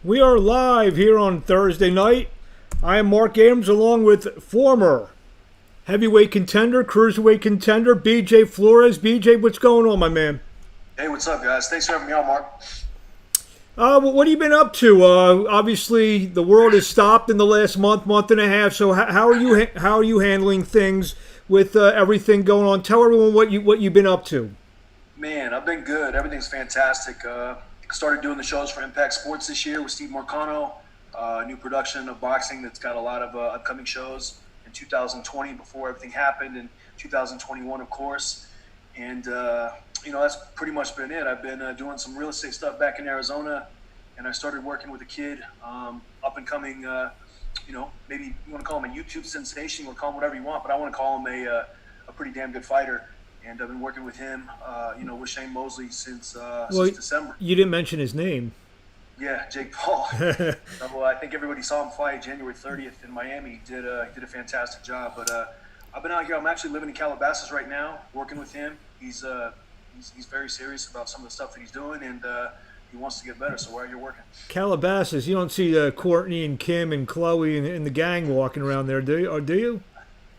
We are live here on Thursday night. I am Mark Abrams along with former heavyweight contender, cruiserweight contender, BJ Flores. BJ, what's going on, my man? Hey, what's up, guys? Thanks for having me on, Mark. What have you been up to? Obviously, the world has stopped in the last month and a half. So, how are you handling things with everything going on? Tell everyone what you've been up to. Man, I've been good. Everything's fantastic. Started doing the shows for Impact Sports this year with Steve Marcano. New production of boxing that's got a lot of upcoming shows in 2020 before everything happened, and 2021, of course. And that's pretty much been it. I've been doing some real estate stuff back in Arizona, and I started working with a kid, up and coming. Maybe you want to call him a YouTube sensation, or call him whatever you want, but I want to call him a pretty damn good fighter. And I've been working with him, with Shane Mosley since December. You didn't mention his name. Yeah, Jake Paul. Well, I think everybody saw him fight January 30th in Miami. He did a fantastic job. But I've been out here. I'm actually living in Calabasas right now, working with him. He's very serious about some of the stuff that he's doing, and he wants to get better. So where are you working? Calabasas. You don't see Courtney and Kim and Chloe and the gang walking around there, do you? Or do you?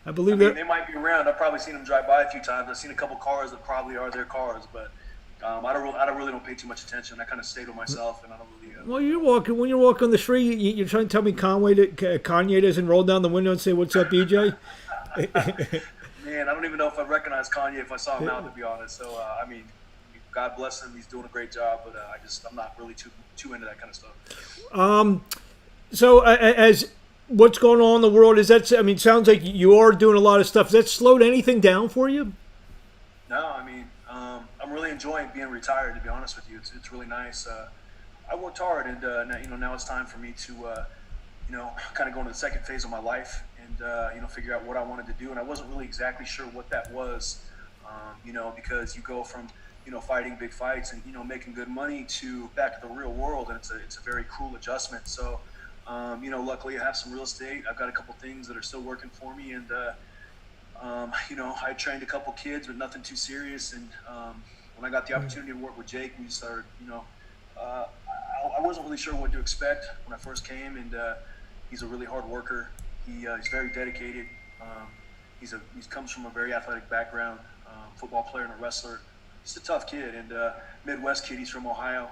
I believe they might be around. I've probably seen them drive by a few times. I've seen a couple cars that probably are their cars, but I really don't pay too much attention. I kind of stay to myself, and I don't really. Well, when you're walking the street, you're trying to tell me Kanye doesn't roll down the window and say, "What's up, BJ?" Man, I don't even know if I'd recognize Kanye if I saw him out, to be honest. So God bless him. He's doing a great job, but I'm not really too into that kind of stuff. So as what's going on in the world, it sounds like you are doing a lot of stuff. Has that slowed anything down for you? No, I'm really enjoying being retired, to be honest with you. It's really nice. I worked hard, and now it's time for me to kind of go into the second phase of my life, and figure out what I wanted to do. And I wasn't really exactly sure what that was, because you go from fighting big fights and making good money to back to the real world, and it's a very cool adjustment. So luckily I have some real estate. I've got a couple things that are still working for me, and I trained a couple kids, but nothing too serious. And when I got the opportunity to work with Jake, we started. I wasn't really sure what to expect when I first came, and he's a really hard worker. He's very dedicated. He comes from a very athletic background, football player and a wrestler. He's a tough kid, and Midwest kid. He's from Ohio.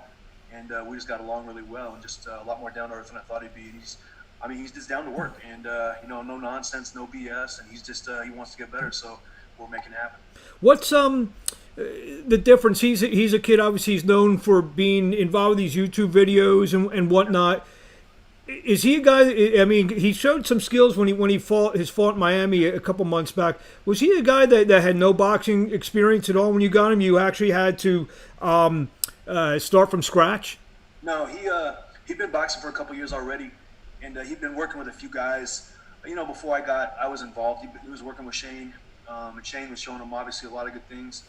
And we just got along really well, and just a lot more down to earth than I thought he'd be. And he's just down to work, and no nonsense, no BS, and he's just he wants to get better. So we're making it happen. What's the difference? He's a kid. Obviously, he's known for being involved with these YouTube videos and whatnot. Is he a guy? He showed some skills when he fought in Miami a couple months back. Was he a guy that had no boxing experience at all when you got him? You actually had to start from scratch? No, he'd been boxing for a couple years already, and he'd been working with a few guys. Before I was involved, he was working with Shane, and Shane was showing him obviously a lot of good things.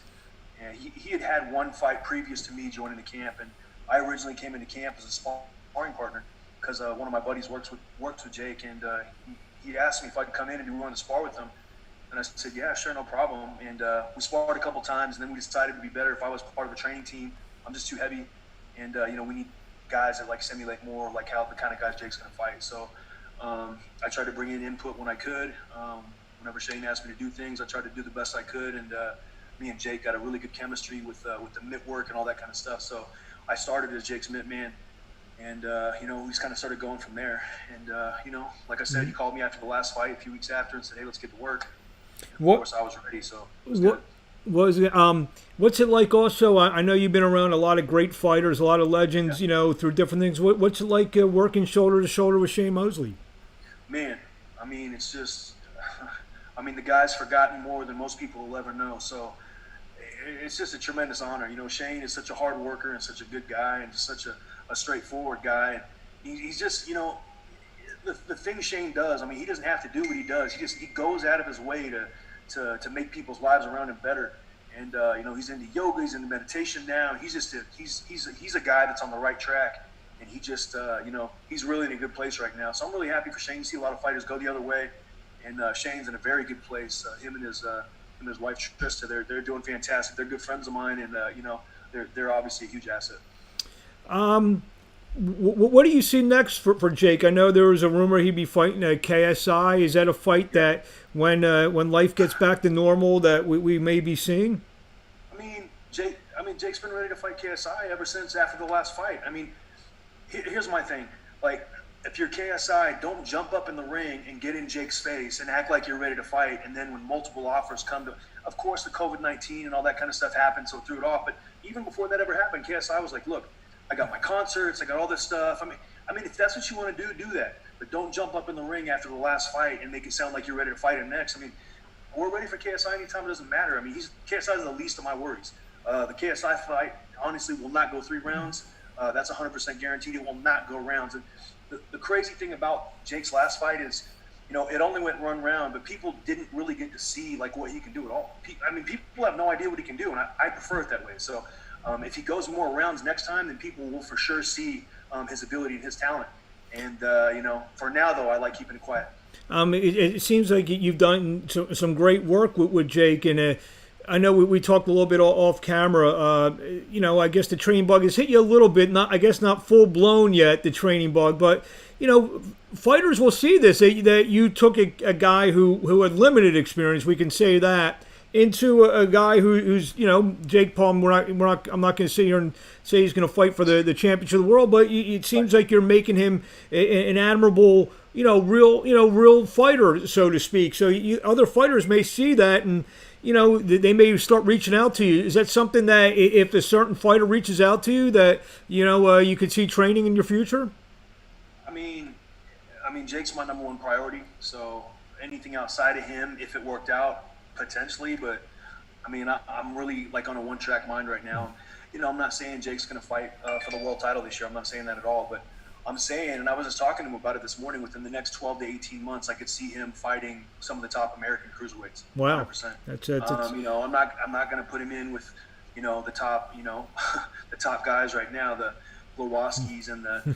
And he had one fight previous to me joining the camp, and I originally came into camp as a sparring partner because one of my buddies works with Jake, and he asked me if I could come in and be willing to spar with him. And I said, yeah, sure, no problem. And we sparred a couple times, and then we decided it would be better if I was part of a training team. I'm just too heavy, and we need guys that simulate more like how the kind of guys Jake's going to fight. So I tried to bring in input when I could. Whenever Shane asked me to do things, I tried to do the best I could, and me and Jake got a really good chemistry with the mitt work and all that kind of stuff. So I started as Jake's mitt man, and we just kind of started going from there. And like I said, he called me after the last fight a few weeks after and said, "Hey, let's get to work." And of course, I was ready, so it was good. What's it like also? I know you've been around a lot of great fighters, a lot of legends, through different things. What's it like working shoulder to shoulder with Shane Mosley? Man, it's just, the guy's forgotten more than most people will ever know. So it's just a tremendous honor. Shane is such a hard worker and such a good guy and just such a straightforward guy. And he's just, the thing Shane does, he doesn't have to do what he does. He goes out of his way to make people's lives around him better. And he's into yoga, he's into meditation now. He's just he's a guy that's on the right track, and he just he's really in a good place right now. So I'm really happy for Shane. You see a lot of fighters go the other way, and Shane's in a very good place. Him and his wife Trista, they're doing fantastic. They're good friends of mine, and they're obviously a huge asset. What do you see next for Jake? I know there was a rumor he'd be fighting at KSI. Is that a fight that when life gets back to normal that we may be seeing? Jake's been ready to fight KSI ever since after the last fight. I mean, here's my thing. Like, if you're KSI, don't jump up in the ring and get in Jake's face and act like you're ready to fight. And then when multiple offers come to, of course, the COVID-19 and all that kind of stuff happened, so threw it off. But even before that ever happened, KSI was like, look, I got my concerts, I got all this stuff. I mean, if that's what you want to do that. But don't jump up in the ring after the last fight and make it sound like you're ready to fight him next. I mean, we're ready for KSI anytime. It doesn't matter. I mean, KSI is the least of my worries. The KSI fight, honestly, will not go 3 rounds. That's 100% guaranteed. It will not go rounds. And the crazy thing about Jake's last fight is, it only went 1 round, but people didn't really get to see like what he can do at all. People have no idea what he can do, and I prefer it that way. So if he goes more rounds next time, then people will for sure see his ability and his talent. And for now though, I like keeping it quiet. It seems like you've done some great work with Jake, and I know we talked a little bit off camera. I guess the training bug has hit you a little bit. Not full blown yet, the training bug, but fighters will see this that you took a guy who had limited experience. We can say that into a guy who's Jake Paul. I'm not going to sit here and say he's going to fight for the championship of the world, but it seems like you're making him an admirable, real fighter, so to speak. So other fighters may see that and. They may start reaching out to you. Is that something that if a certain fighter reaches out to you that, you could see training in your future? I mean, Jake's my #1 priority. So anything outside of him, if it worked out, potentially. But, I'm really like on a one-track mind right now. I'm not saying Jake's going to fight for the world title this year. I'm not saying that at all. But I'm saying, and I was just talking to him about it this morning, within the next 12 to 18 months, I could see him fighting some of the top American cruiserweights. Wow. 100%. That's I'm not going to put him in with, the top, the top guys right now, the Blawowskis and the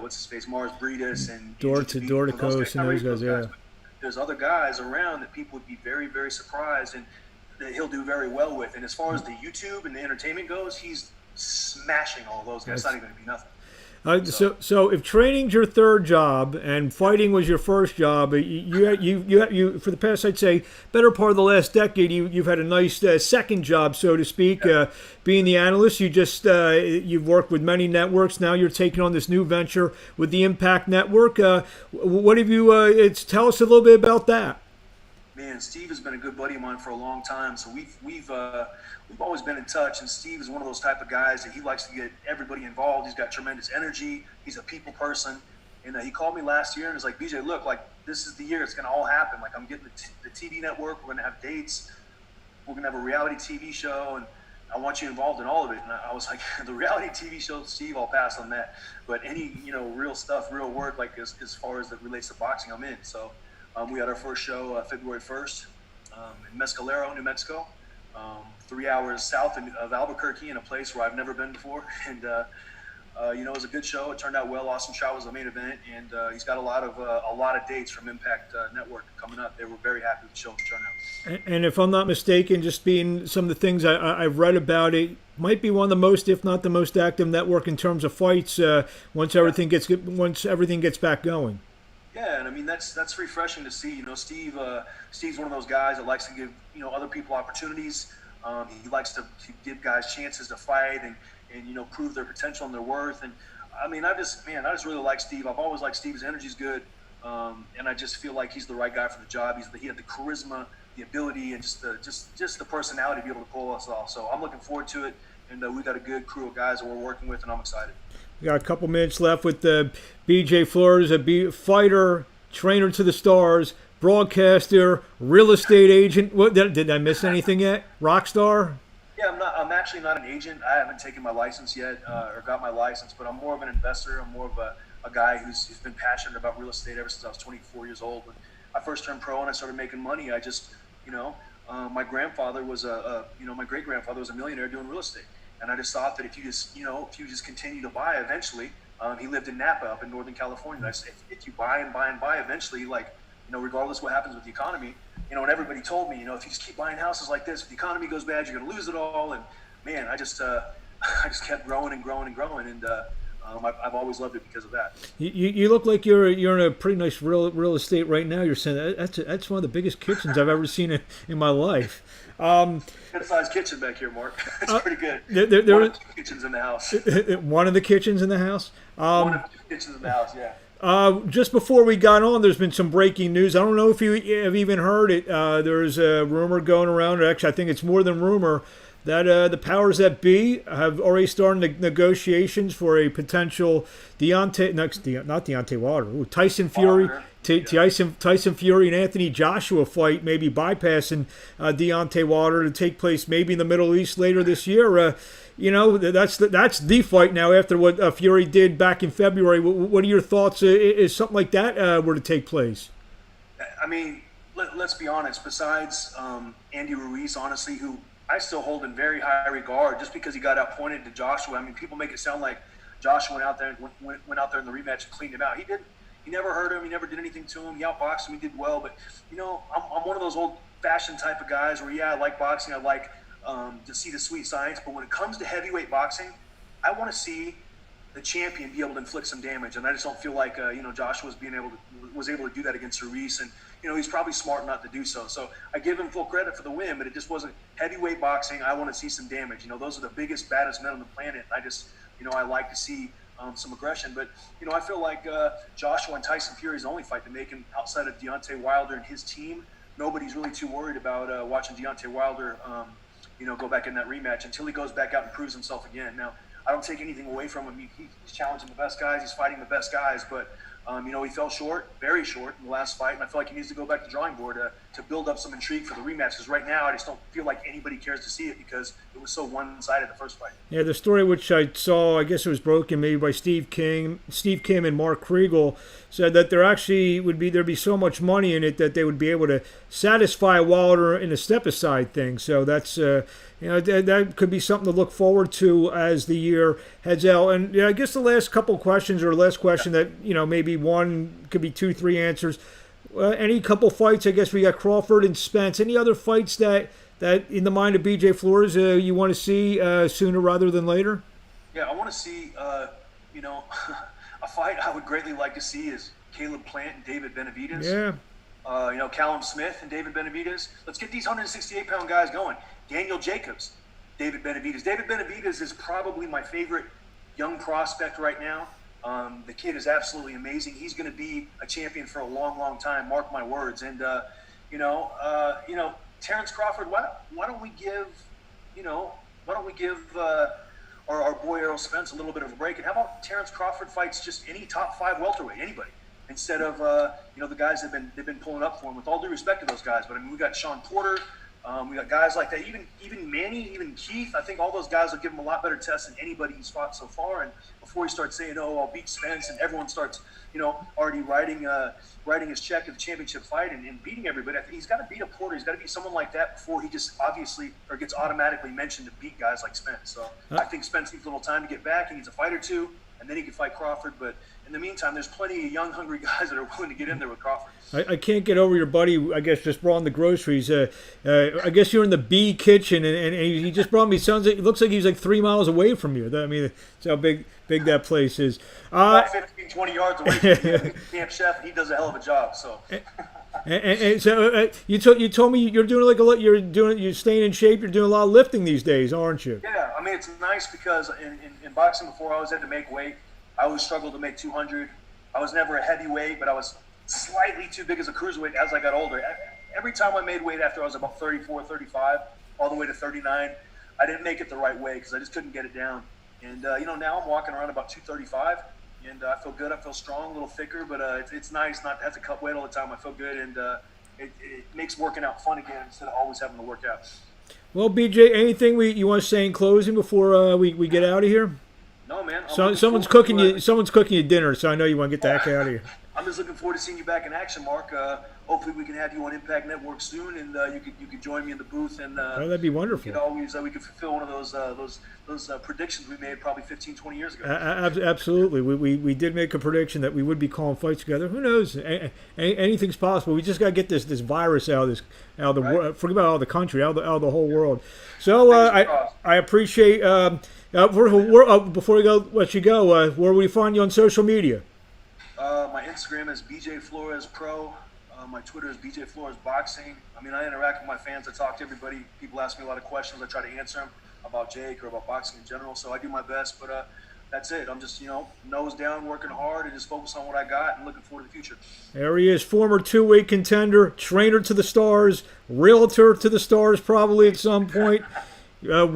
what's his face, Mars Breedis and Dorticos and those guys, yeah. There's other guys around that people would be very, very surprised and that he'll do very well with. And as far as the YouTube and the entertainment goes, he's smashing all those guys. It's not even going to be nothing. So if training's your third job and fighting was your first job, you for the past, I'd say, better part of the last decade, you've had a nice second job, so to speak. Yeah. Being the analyst, you've worked with many networks. Now you're taking on this new venture with the Impact Network. What have you? Tell us a little bit about that. Man, Steve has been a good buddy of mine for a long time, so we've always been in touch. And Steve is one of those type of guys that he likes to get everybody involved. He's got tremendous energy. He's a people person, and he called me last year and was like, "BJ, look, like this is the year it's gonna all happen. Like I'm getting the TV network. We're gonna have dates. We're gonna have a reality TV show, and I want you involved in all of it." And I was like, "The reality TV show, Steve, I'll pass on that. But any real stuff, real work, like as far as that relates to boxing, I'm in." So. We had our first show February 1st in Mescalero, New Mexico, 3 hours south of Albuquerque in a place where I've never been before. And, it was a good show. It turned out well. Austin Shaw was the main event, and he's got a lot of dates from Impact Network coming up. They were very happy with the show and turnout. And if I'm not mistaken, just being some of the things I've read about it, might be one of the most, if not the most active network in terms of fights once everything gets back going. Yeah, and that's refreshing to see. Steve's one of those guys that likes to give other people opportunities. He likes to give guys chances to fight and prove their potential and their worth. And I just really like Steve. I've always liked Steve. His energy's good, and I just feel like he's the right guy for the job. He had the charisma, the ability, and just the personality to be able to pull us off. So I'm looking forward to it, and we got a good crew of guys that we're working with, and I'm excited. We got a couple minutes left with BJ Flores, a fighter, trainer to the stars, broadcaster, real estate agent. What did I miss anything yet? Rock star? Yeah, I'm actually not an agent. I haven't taken my license yet or got my license, but I'm more of an investor. I'm more of a guy who's been passionate about real estate ever since I was 24 years old. When I first turned pro and I started making money, I just, my grandfather was my great grandfather was a millionaire doing real estate. And I just thought that if you just continue to buy, eventually, he lived in Napa up in Northern California. And I said, if you buy and buy and buy, eventually, regardless of what happens with the economy, and everybody told me, if you just keep buying houses like this, if the economy goes bad, you're going to lose it all. And man, I just kept growing and growing and growing. And I've always loved it because of that. You look like you're in a pretty nice real estate right now. You're saying that's one of the biggest kitchens I've ever seen in my life. Good sized kitchen back here, Mark. It's pretty good. There one of two kitchens in the house. One of the kitchens in the house. One of two kitchens in the house. Yeah. Just before we got on, there's been some breaking news. I don't know if you have even heard it. There's a rumor going around, or actually I think it's more than rumor, that the powers that be have already started negotiations for a potential Tyson Fury, Tyson Fury and Anthony Joshua fight, maybe bypassing Deontay Wilder, to take place maybe in the Middle East later this year. That's the fight now after what Fury did back in February. What are your thoughts? Is something like that were to take place? I mean, let's be honest. Besides Andy Ruiz, honestly, who I still hold in very high regard, just because he got outpointed to Joshua. I mean, people make it sound like Joshua went out there in the rematch and cleaned him out. He didn't. He never hurt him. He never did anything to him. He outboxed him. He did well. But I'm one of those old-fashioned type of guys where I like boxing. I like to see the sweet science. But when it comes to heavyweight boxing, I want to see the champion be able to inflict some damage, and I just don't feel like Joshua was able to do that against Ruiz, and he's probably smart not to do so. So I give him full credit for the win, but it just wasn't heavyweight boxing. I want to see some damage. Those are the biggest, baddest men on the planet. And I just I like to see some aggression. But I feel like Joshua and Tyson Fury is the only fight to make him outside of Deontay Wilder and his team. Nobody's really too worried about watching Deontay Wilder go back in that rematch until he goes back out and proves himself again. Now, I don't take anything away from him. He's challenging the best guys. He's fighting the best guys. But, he fell short, very short in the last fight. And I feel like he needs to go back to the drawing board to build up some intrigue for the rematch. Because right now, I just don't feel like anybody cares to see it because it was so one-sided the first fight. Yeah, the story which I saw, I guess it was broken maybe by Steve Kim and Mark Kriegel, said that there'd be so much money in it that they would be able to satisfy Wilder in a step-aside thing. So that's that could be something to look forward to as the year heads out. And I guess the last couple questions, or last question that maybe one could be 2-3 answers. Any couple fights? I guess we got Crawford and Spence. Any other fights that in the mind of BJ Flores you want to see sooner rather than later? Yeah, I want to see a fight I would greatly like to see is Caleb Plant and David Benavidez. Yeah. Callum Smith and David Benavidez. Let's get these 168-pound guys going. Daniel Jacobs, David Benavidez. David Benavidez is probably my favorite young prospect right now. The kid is absolutely amazing. He's going to be a champion for a long, long time. Mark my words. And Terrence Crawford. Why don't we give our boy Errol Spence a little bit of a break? And how about Terrence Crawford fights just any top 5 welterweight, anybody, instead of the guys they've been pulling up for him. With all due respect to those guys, but I mean we got Sean Porter. We got guys like that, even Manny, even Keith. I think all those guys will give him a lot better test than anybody he's fought so far. And before he starts saying, I'll beat Spence, and everyone starts, already writing his check at the championship fight and beating everybody, I think he's got to beat a Porter. He's got to be someone like that before he just gets automatically mentioned to beat guys like Spence. So I think Spence needs a little time to get back. He needs a fight or two, and then he can fight Crawford. But in the meantime, there's plenty of young, hungry guys that are willing to get in there with Crawford. I can't get over your buddy, I guess, just brought in the groceries. I guess you're in the B kitchen, and he just brought me. It looks like he's like 3 miles away from you. I mean, that's how big that place is. 15, 20 yards away from the camp chef, and he does a hell of a job. So. And so you told me you're doing you're staying in shape. You're doing a lot of lifting these days, aren't you? Yeah, I mean it's nice because in boxing before I always had to make weight. I always struggled to make 200. I was never a heavyweight, but I was slightly too big as a cruiserweight as I got older. Every time I made weight after I was about 34, 35, all the way to 39, I didn't make it the right way because I just couldn't get it down. And, now I'm walking around about 235, and I feel good. I feel strong, a little thicker, but it's nice not to have to cut weight all the time. I feel good, and it makes working out fun again instead of always having to work out. Well, BJ, anything you want to say in closing before we get out of here? No, man. Someone's cooking you dinner, so I know you want to get the heck out of here. I'm just looking forward to seeing you back in action, Mark. Hopefully, we can have you on Impact Network soon, and you could join me in the booth. And that'd be wonderful. We could fulfill one of those predictions we made probably 15, 20 years ago. Absolutely, we did make a prediction that we would be calling fights together. Who knows? Anything's possible. We just got to get this virus out of the world. Forget about all the country, out of the whole world. So I appreciate Before we let you go, where will we find you on social media? My Instagram is BJ Flores Pro. My Twitter is BJ Flores Boxing. I mean, I interact with my fans. I talk to everybody. People ask me a lot of questions. I try to answer them about Jake or about boxing in general. So I do my best, but that's it. I'm just, nose down, working hard, and just focus on what I got and looking forward to the future. There he is, former two-weight contender, trainer to the stars, realtor to the stars probably at some point.